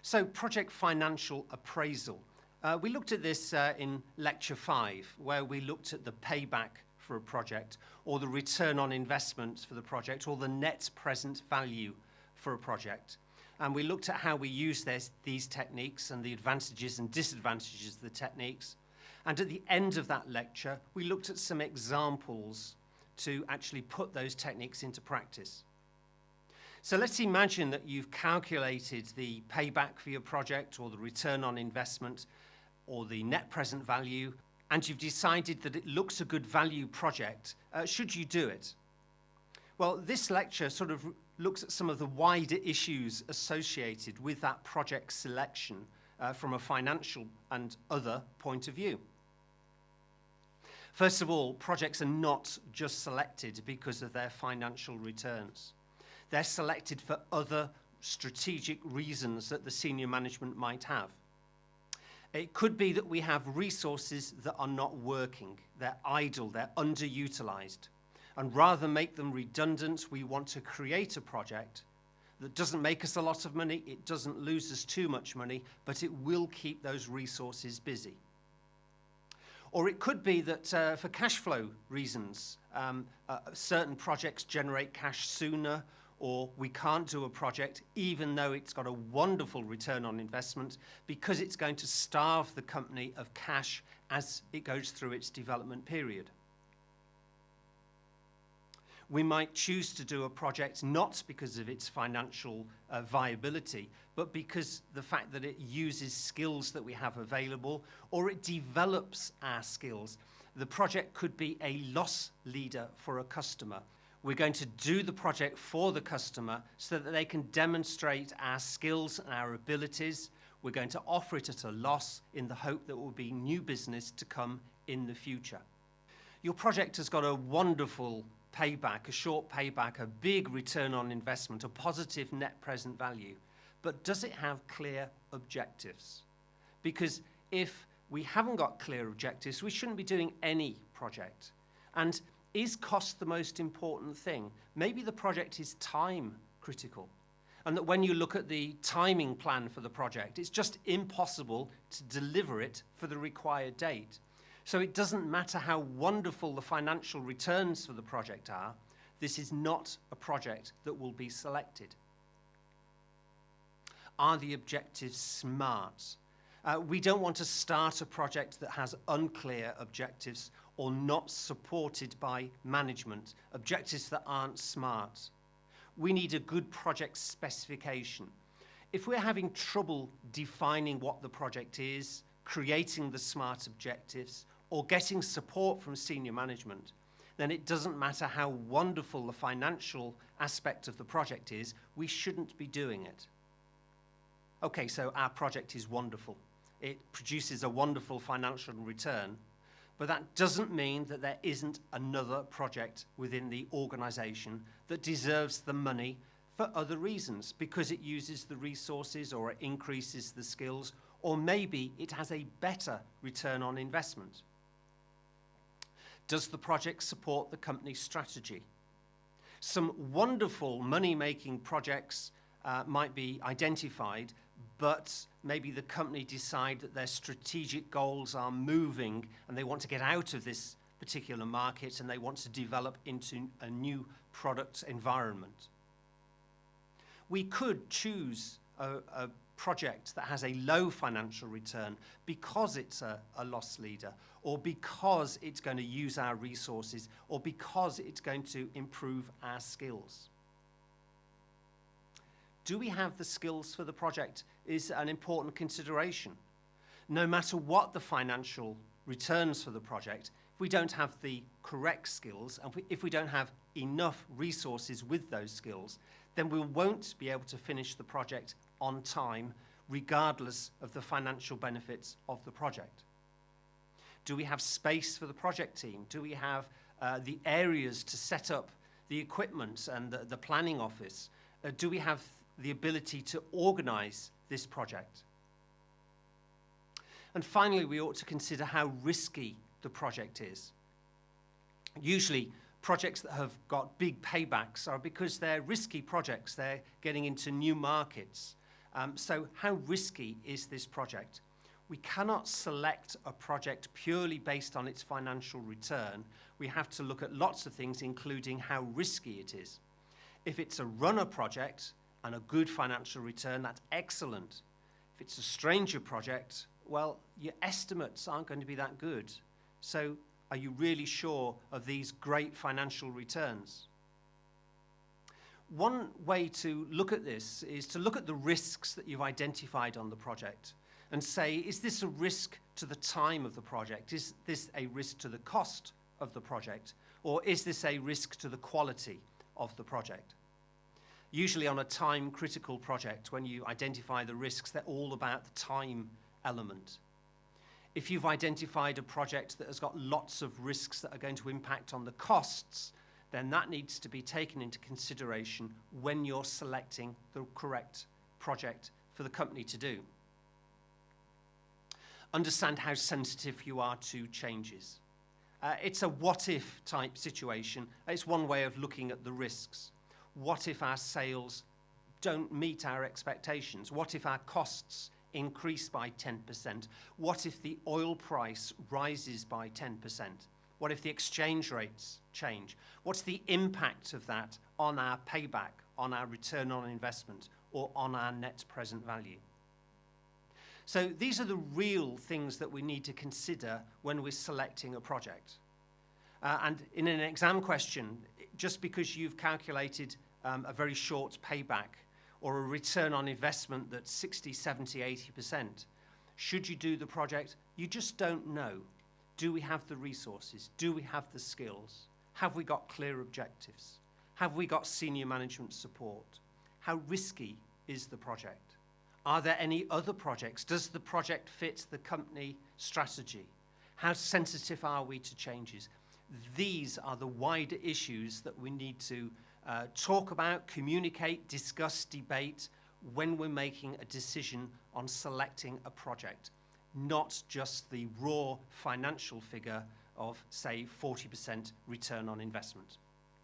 So project financial appraisal. We looked at this in lecture 5, where we looked at the payback for a project, or the return on investment for the project, or the net present value for a project. And we looked at how we use these techniques and the advantages and disadvantages of the techniques. And at the end of that lecture, we looked at some examples to actually put those techniques into practice. So let's imagine that you've calculated the payback for your project, or the return on investment, or the net present value, and you've decided that it looks a good value project. Should you do it? Well, this lecture sort of looks at some of the wider issues associated with that project selection from a financial and other point of view. First of all, projects are not just selected because of their financial returns. They're selected for other strategic reasons that the senior management might have. It could be that we have resources that are not working, they're idle, they're underutilized. And rather than make them redundant, we want to create a project that doesn't make us a lot of money, it doesn't lose us too much money, but it will keep those resources busy. Or it could be that for cash flow reasons, certain projects generate cash sooner, or we can't do a project even though it's got a wonderful return on investment because it's going to starve the company of cash as it goes through its development period. We might choose to do a project not because of its financial viability, but because the fact that it uses skills that we have available, or it develops our skills. The project could be a loss leader for a customer. We're going to do the project for the customer so that they can demonstrate our skills and our abilities. We're going to offer it at a loss in the hope that there will be new business to come in the future. Your project has got a wonderful payback, a short payback, a big return on investment, a positive net present value. But does it have clear objectives? Because if we haven't got clear objectives, we shouldn't be doing any project. And is cost the most important thing? Maybe the project is time critical, and that when you look at the timing plan for the project, it's just impossible to deliver it for the required date. So it doesn't matter how wonderful the financial returns for the project are, this is not a project that will be selected. Are the objectives smart? We don't want to start a project that has unclear objectives or not supported by management, objectives that aren't smart. We need a good project specification. If we're having trouble defining what the project is, creating the smart objectives, or getting support from senior management, then it doesn't matter how wonderful the financial aspect of the project is, we shouldn't be doing it. Okay, so our project is wonderful. It produces a wonderful financial return, but that doesn't mean that there isn't another project within the organization that deserves the money for other reasons, because it uses the resources, or it increases the skills, or maybe it has a better return on investment. Does the project support the company's strategy? Some wonderful money-making projects might be identified, but maybe the company decide that their strategic goals are moving and they want to get out of this particular market and they want to develop into a new product environment. We could choose a project that has a low financial return because it's a loss leader, or because it's going to use our resources, or because it's going to improve our skills. Do we have the skills for the project is an important consideration. No matter what the financial returns for the project, if we don't have the correct skills, and if we don't have enough resources with those skills, then we won't be able to finish the project on time, regardless of the financial benefits of the project. Do we have space for the project team? Do we have the areas to set up the equipment and the planning office? Do we have the ability to organize this project? And finally, we ought to consider how risky the project is. Usually, projects that have got big paybacks are because they're risky projects. They're getting into new markets. So how risky is this project? We cannot select a project purely based on its financial return. We have to look at lots of things, including how risky it is. If it's a runner project and a good financial return, that's excellent. If it's a stranger project, well, your estimates aren't going to be that good. So are you really sure of these great financial returns? One way to look at this is to look at the risks that you've identified on the project and say, is this a risk to the time of the project? Is this a risk to the cost of the project? Or is this a risk to the quality of the project? Usually on a time-critical project, when you identify the risks, they're all about the time element. If you've identified a project that has got lots of risks that are going to impact on the costs, then that needs to be taken into consideration when you're selecting the correct project for the company to do. Understand how sensitive you are to changes. It's a what-if type situation. It's one way of looking at the risks. What if our sales don't meet our expectations? What if our costs increase by 10%? What if the oil price rises by 10%? What if the exchange rates change? What's the impact of that on our payback, on our return on investment, or on our net present value? So these are the real things that we need to consider when we're selecting a project. And in an exam question, just because you've calculated a very short payback or a return on investment that's 60, 70, 80%, should you do the project? You just don't know. Do we have the resources? Do we have the skills? Have we got clear objectives? Have we got senior management support? How risky is the project? Are there any other projects? Does the project fit the company strategy? How sensitive are we to changes? These are the wider issues that we need to talk about, communicate, discuss, debate when we're making a decision on selecting a project, not just the raw financial figure of, say, 40% return on investment.